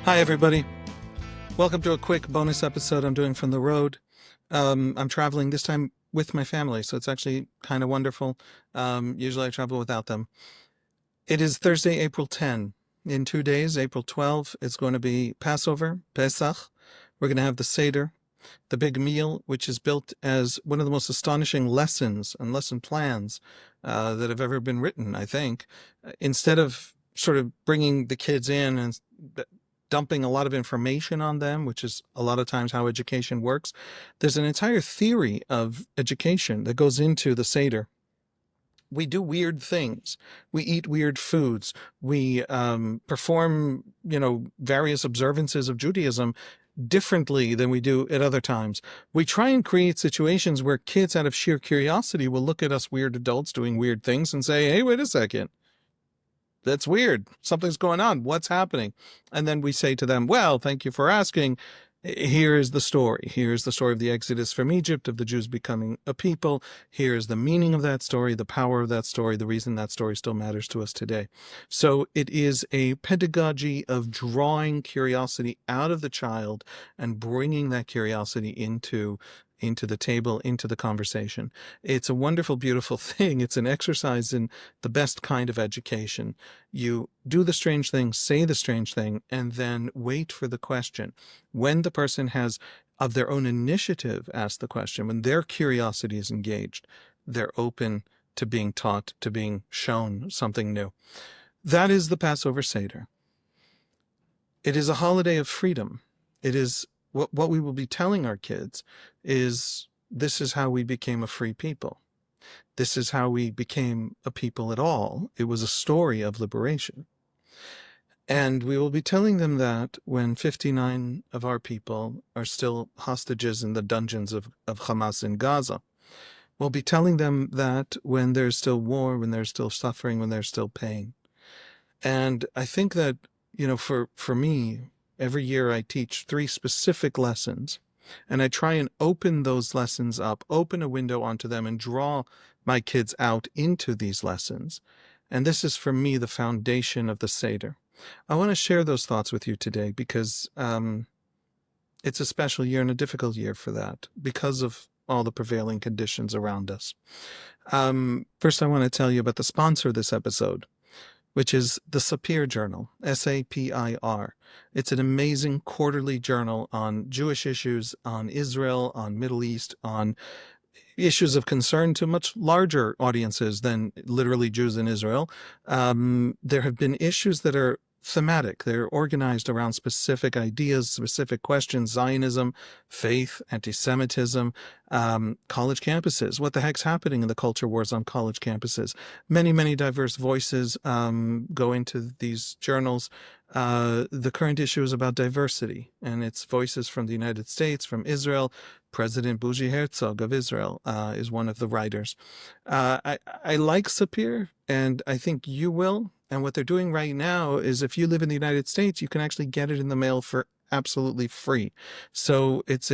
Hi, everybody. Welcome to a quick bonus episode I'm doing from the road. I'm traveling this time with my family, so it's actually kind of wonderful. Usually I travel without them. It is Thursday, April 10. In 2 days, April 12, it's going to be Passover, Pesach. We're going to have the seder, the big meal, which is built as one of the most astonishing lessons and lesson plans that have ever been written, I think. Instead of sort of bringing the kids in and dumping a lot of information on them, which is a lot of times how education works, there's an entire theory of education that goes into the seder. We do weird things. We eat weird foods. We perform, various observances of Judaism differently than we do at other times. We try and create situations where kids, out of sheer curiosity, will look at us weird adults doing weird things and say, hey, wait a second. That's weird. Something's going on. What's happening? And then we say to them, well, thank you for asking. Here's the story. Here's the story of the Exodus from Egypt, of the Jews becoming a people. Here's the meaning of that story, the power of that story, the reason that story still matters to us today. So it is a pedagogy of drawing curiosity out of the child and bringing that curiosity into the table, into the conversation. It's a wonderful, beautiful thing. It's an exercise in the best kind of education. You do the strange thing, say the strange thing, and then wait for the question. When the person has, of their own initiative, asked the question, when their curiosity is engaged, they're open to being taught, to being shown something new. That is the Passover Seder. It is a holiday of freedom. It is what we will be telling our kids is this is how we became a free people. This is how we became a people at all. It was a story of liberation. And we will be telling them that when 59 of our people are still hostages in the dungeons of Hamas in Gaza. We'll be telling them that when there's still war, when there's still suffering, when there's still pain. And I think that, for me, every year I teach 3 specific lessons, and I try and open those lessons up, open a window onto them, and draw my kids out into these lessons. And this is, for me, the foundation of the Seder. I want to share those thoughts with you today because it's a special year and a difficult year for that because of all the prevailing conditions around us. First, I want to tell you about the sponsor of this episode, which is the SAPIR journal, SAPIR. It's an amazing quarterly journal on Jewish issues, on Israel, on Middle East, on issues of concern to much larger audiences than literally Jews in Israel. There have been issues that are thematic. They're organized around specific ideas, specific questions: Zionism, faith, anti-Semitism, college campuses. What the heck's happening in the culture wars on college campuses? Many, many diverse voices go into these journals. The current issue is about diversity, and it's voices from the United States, from Israel. President Bougie Herzog of Israel is one of the writers. I like SAPIR, and I think you will. And what they're doing right now is, if you live in the United States, you can actually get it in the mail for absolutely free. So it's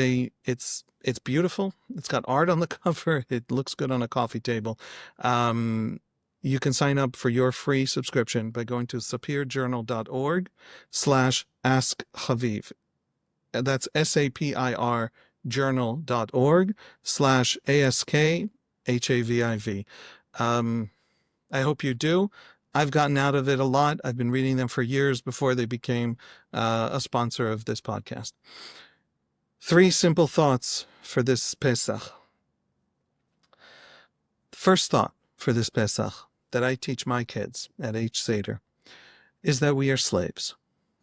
beautiful. It's got art on the cover. It looks good on a coffee table. You can sign up for your free subscription by going to sapirjournal.org/askhaviv. That's SAPIR journal.org/ASKHAVIV. I hope you do. I've gotten out of it a lot. I've been reading them for years before they became a sponsor of this podcast. 3 simple thoughts for this Pesach. First thought for this Pesach that I teach my kids at H Seder is that we are slaves.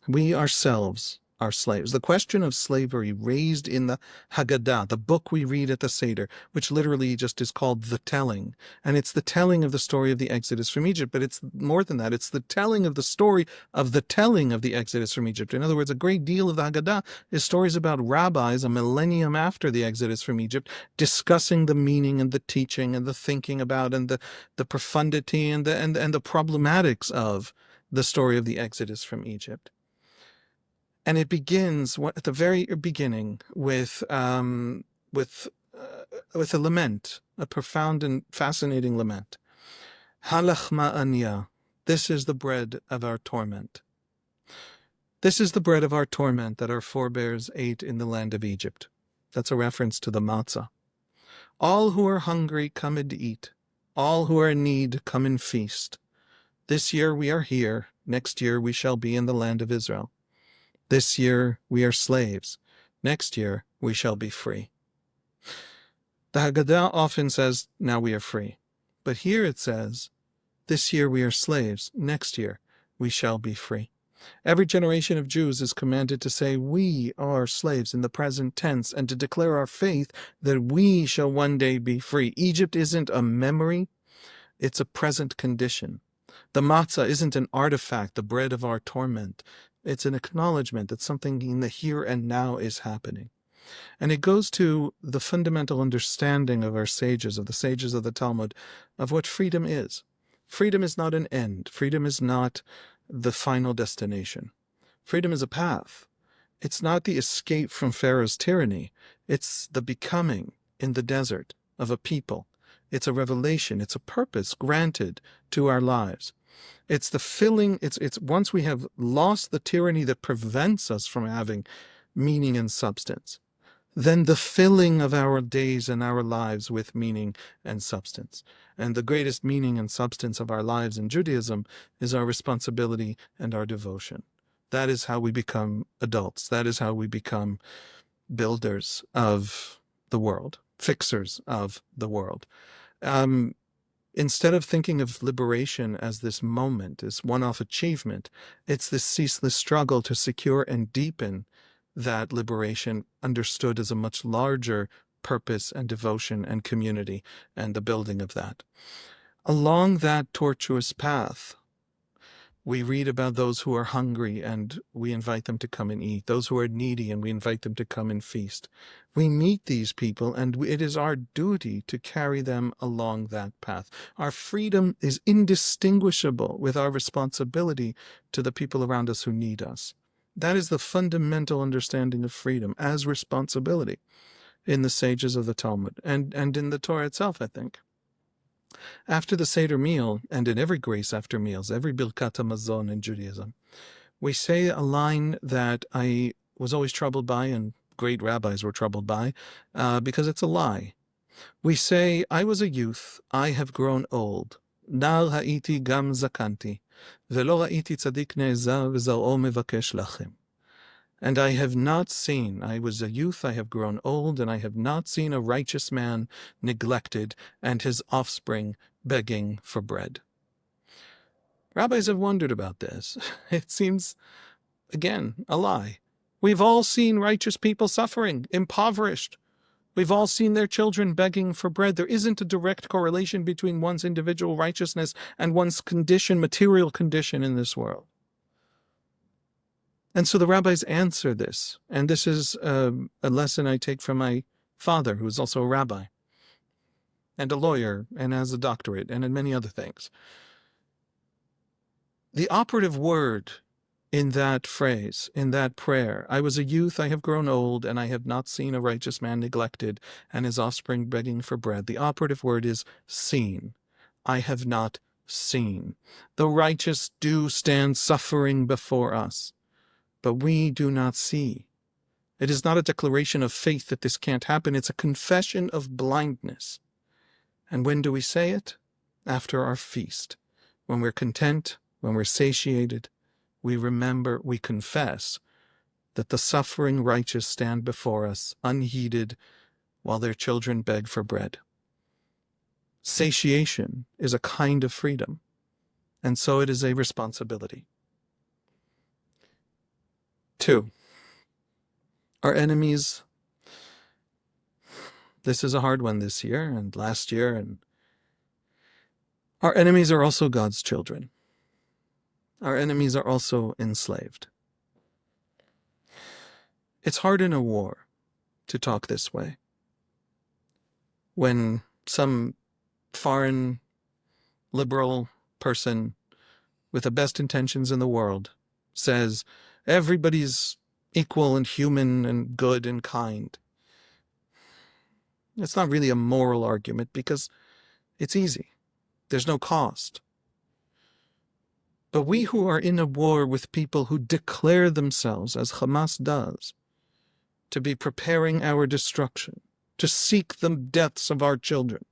We ourselves are slaves. The question of slavery raised in the Haggadah, the book we read at the Seder, which literally just is called the telling. And it's the telling of the story of the Exodus from Egypt. But it's more than that. It's the telling of the story of the telling of the Exodus from Egypt. In other words, a great deal of the Haggadah is stories about rabbis a millennium after the Exodus from Egypt discussing the meaning and the teaching and the thinking about and the profundity and the problematics of the story of the Exodus from Egypt. And it begins at the very beginning with a lament, a profound and fascinating lament. Halach ma'anya, this is the bread of our torment. This is the bread of our torment that our forebears ate in the land of Egypt. That's a reference to the matzah. All who are hungry, come and eat. All who are in need, come and feast. This year we are here. Next year we shall be in the land of Israel. This year we are slaves. Next year we shall be free. The Haggadah often says, now we are free. But here it says, this year we are slaves. Next year we shall be free. Every generation of Jews is commanded to say, we are slaves in the present tense, and to declare our faith that we shall one day be free. Egypt isn't a memory, it's a present condition. The matzah isn't an artifact, the bread of our torment. It's an acknowledgement that something in the here and now is happening. And it goes to the fundamental understanding of our sages, of the sages of the Talmud, of what freedom is. Freedom is not an end. Freedom is not the final destination. Freedom is a path. It's not the escape from Pharaoh's tyranny. It's the becoming in the desert of a people. It's a revelation. It's a purpose granted to our lives. It's the filling. It's once we have lost the tyranny that prevents us from having meaning and substance, then the filling of our days and our lives with meaning and substance. And the greatest meaning and substance of our lives in Judaism is our responsibility and our devotion. That is how we become adults. That is how we become builders of the world, fixers of the world. Instead of thinking of liberation as this moment, this one-off achievement, it's this ceaseless struggle to secure and deepen that liberation, understood as a much larger purpose and devotion and community and the building of that. Along that tortuous path, we read about those who are hungry and we invite them to come and eat, those who are needy and we invite them to come and feast. We meet these people and it is our duty to carry them along that path. Our freedom is indistinguishable with our responsibility to the people around us who need us. That is the fundamental understanding of freedom as responsibility in the sages of the Talmud and in the Torah itself, I think. After the seder meal, and in every grace after meals, every Birkat HaMazon in Judaism, we say a line that I was always troubled by and great rabbis were troubled by because it's a lie. We say, I was a youth, I have grown old. Nar ha'iti gam zakanti, velo ha'iti tzadik ne'ezar v'zar'o mevakesh lachem. And I have not seen, I was a youth, I have grown old, and I have not seen a righteous man neglected and his offspring begging for bread. Rabbis have wondered about this. It seems, again, a lie. We've all seen righteous people suffering, impoverished. We've all seen their children begging for bread. There isn't a direct correlation between one's individual righteousness and one's condition, material condition in this world. And so the rabbis answer this, and this is a lesson I take from my father, who is also a rabbi, and a lawyer, and has a doctorate, and in many other things. The operative word in that phrase, in that prayer, I was a youth, I have grown old, and I have not seen a righteous man neglected, and his offspring begging for bread. The operative word is seen. I have not seen. The righteous do stand suffering before us, but we do not see. It is not a declaration of faith that this can't happen. It's a confession of blindness. And when do we say it? After our feast. When we're content, when we're satiated, we remember, we confess that the suffering righteous stand before us unheeded while their children beg for bread. Satiation is a kind of freedom, and so it is a responsibility. 2. Our enemies, this is a hard one this year and last year, and our enemies are also God's children. Our enemies are also enslaved. It's hard in a war to talk this way. When some foreign liberal person with the best intentions in the world says everybody's equal and human and good and kind. It's not really a moral argument because it's easy. There's no cost. But we who are in a war with people who declare themselves, as Hamas does, to be preparing our destruction, to seek the deaths of our children,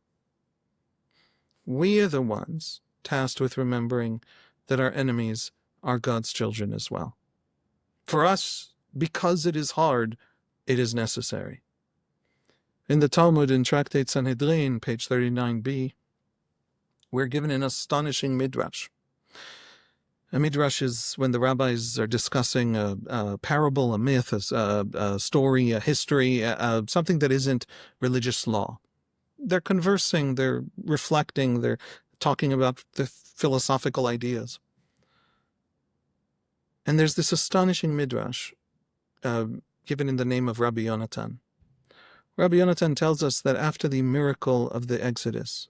we are the ones tasked with remembering that our enemies are God's children as well. For us, because it is hard, it is necessary. In the Talmud, in Tractate Sanhedrin, page 39b, we're given an astonishing midrash. A midrash is when the rabbis are discussing a parable, a myth, a story, a history, something that isn't religious law. They're conversing, they're reflecting, they're talking about the philosophical ideas. And there's this astonishing midrash given in the name of Rabbi Yonatan. Rabbi Yonatan tells us that after the miracle of the Exodus,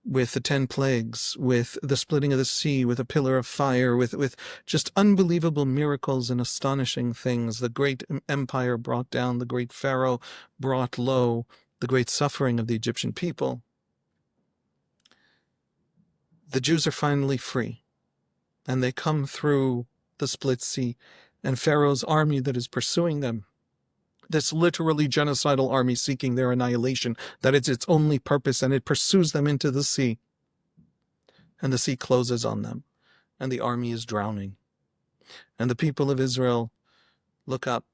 with the 10 plagues, with the splitting of the sea, with a pillar of fire, with just unbelievable miracles and astonishing things, the great empire brought down, the great Pharaoh brought low, the great suffering of the Egyptian people, the Jews are finally free, and they come through the split sea, and Pharaoh's army that is pursuing them, this literally genocidal army seeking their annihilation, that is its only purpose, and it pursues them into the sea. And the sea closes on them, and the army is drowning. And the people of Israel look up,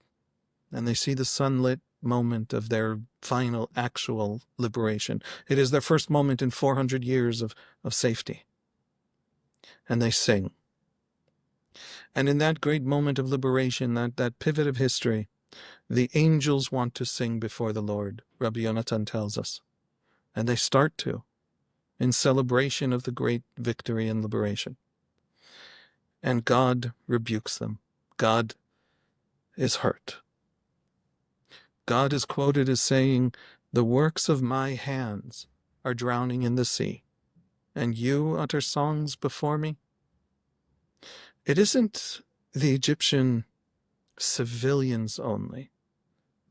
and they see the sunlit moment of their final actual liberation. It is their first moment in 400 years of safety. And they sing. And in that great moment of liberation, that pivot of history, the angels want to sing before the Lord, Rabbi Yonatan tells us. And they start to, in celebration of the great victory and liberation. And God rebukes them. God is hurt. God is quoted as saying, "The works of my hands are drowning in the sea, and you utter songs before me." It isn't the Egyptian civilians only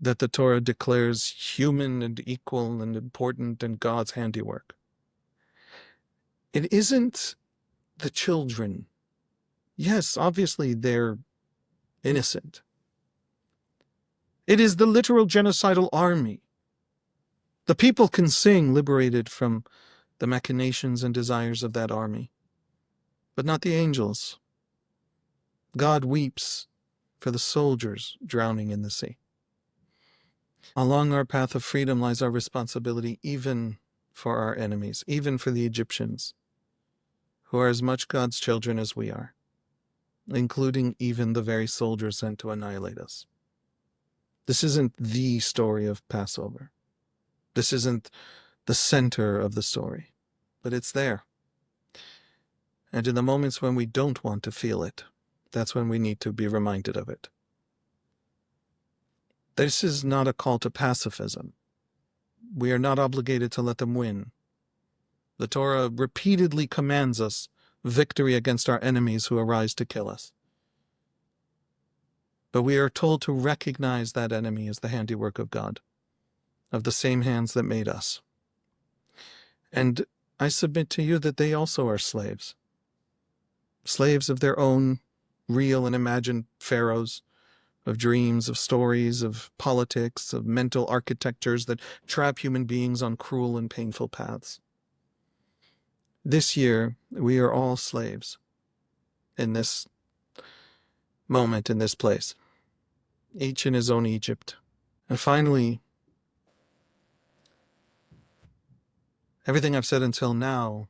that the Torah declares human and equal and important and God's handiwork. It isn't the children. Yes, obviously they're innocent. It is the literal genocidal army. The people can sing liberated from the machinations and desires of that army, but not the angels. God weeps for the soldiers drowning in the sea. Along our path of freedom lies our responsibility even for our enemies, even for the Egyptians, who are as much God's children as we are, including even the very soldiers sent to annihilate us. This isn't the story of Passover. This isn't the center of the story, but it's there. And in the moments when we don't want to feel it, that's when we need to be reminded of it. This is not a call to pacifism. We are not obligated to let them win. The Torah repeatedly commands us victory against our enemies who arise to kill us. But we are told to recognize that enemy as the handiwork of God, of the same hands that made us. And I submit to you that they also are slaves. Slaves of their own real and imagined pharaohs, of dreams, of stories, of politics, of mental architectures that trap human beings on cruel and painful paths. This year, we are all slaves in this moment, in this place, each in his own Egypt. And finally, everything I've said until now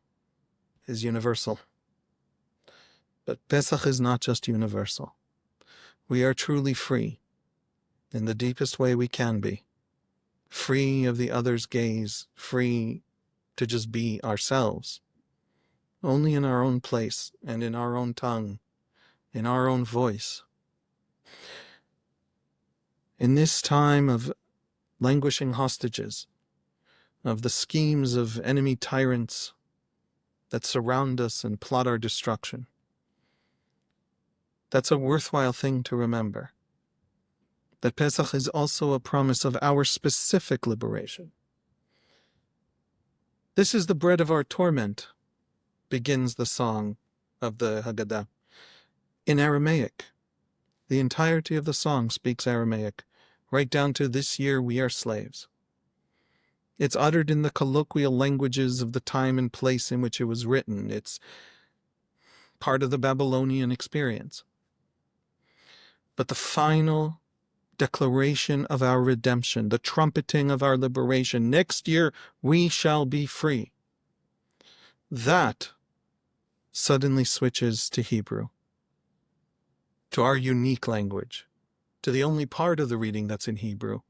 is universal. But Pesach is not just universal. We are truly free, in the deepest way we can be, free of the other's gaze, free to just be ourselves, only in our own place and in our own tongue, in our own voice. In this time of languishing hostages, of the schemes of enemy tyrants that surround us and plot our destruction, that's a worthwhile thing to remember. That Pesach is also a promise of our specific liberation. This is the bread of our torment, begins the song of the Haggadah in Aramaic. The entirety of the song speaks Aramaic, right down to "This year we are slaves." It's uttered in the colloquial languages of the time and place in which it was written. It's part of the Babylonian experience. But the final declaration of our redemption, the trumpeting of our liberation, "Next year we shall be free," that suddenly switches to Hebrew, to our unique language, to the only part of the reading that's in Hebrew,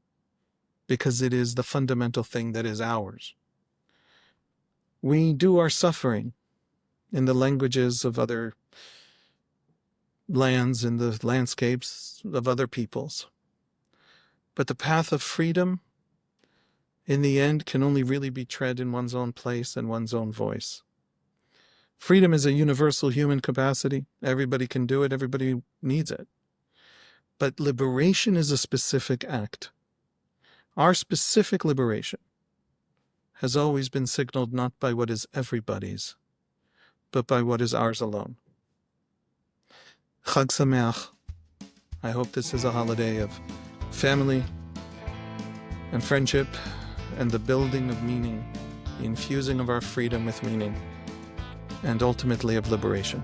because it is the fundamental thing that is ours. We do our suffering in the languages of other lands, in the landscapes of other peoples. But the path of freedom, in the end, can only really be tread in one's own place and one's own voice. Freedom is a universal human capacity. Everybody can do it. Everybody needs it. But liberation is a specific act. Our specific liberation has always been signaled not by what is everybody's, but by what is ours alone. Chag Sameach. I hope this is a holiday of family and friendship and the building of meaning, the infusing of our freedom with meaning, and ultimately of liberation.